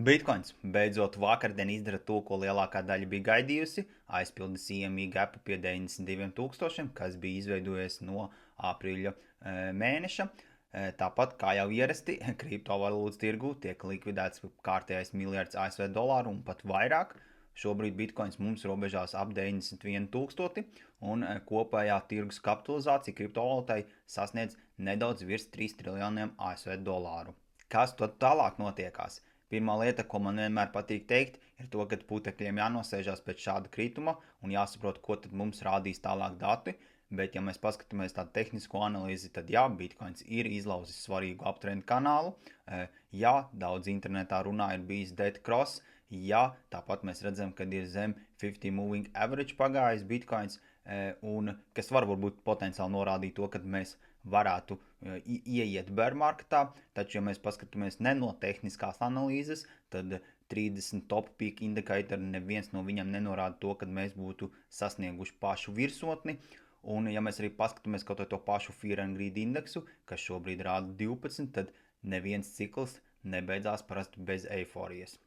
Bitcoins beidzot vakardien izdara to, ko lielākā daļa bija gaidījusi. Aizpilda CME gapu pie 92,000, kas bija izveidojies no aprīļa mēneša. Tāpat, kā jau ierasti, kriptovalūtas tirgu tiek likvidēts kārtējais miljards ASV dolāru un pat vairāk. Šobrīd bitkoins mums robežās ap 91,000 un kopējā tirgus kapitalizācija kriptovalūtai sasniedz nedaudz virs 3 triljoniem ASV dolāru. Kas tad tālāk notiekās? Pirmā lieta, ko man vienmēr patīk teikt, ir to, ka putekļiem jānosēžās pēc šāda krituma un jāsaprot, ko tad mums rādīs tālāk dati. Bet, ja mēs paskatāmies tādu tehnisko analīzi, tad jā, bitkoins ir izlauzis svarīgu uptrend kanālu. Jā, daudz internetā runā ir bijis dead cross. Jā, tāpat mēs redzam, ka ir zem 50 moving average pagājis bitkoins, un kas varbūt potenciāli norādīt to, ka mēs varētu ieiet bear marketā, taču, ja mēs paskatāmies ne no tehniskās analīzes, tad 30 top peak indikatori neviens no viņiem nenorāda to, ka mēs būtu sasnieguši pašu virsotni. Un, ja mēs arī paskatāmies kaut to pašu Fear and Greed indeksu, kas šobrīd rāda 12, tad neviens cikls nebeidzās parasti bez eiforijas.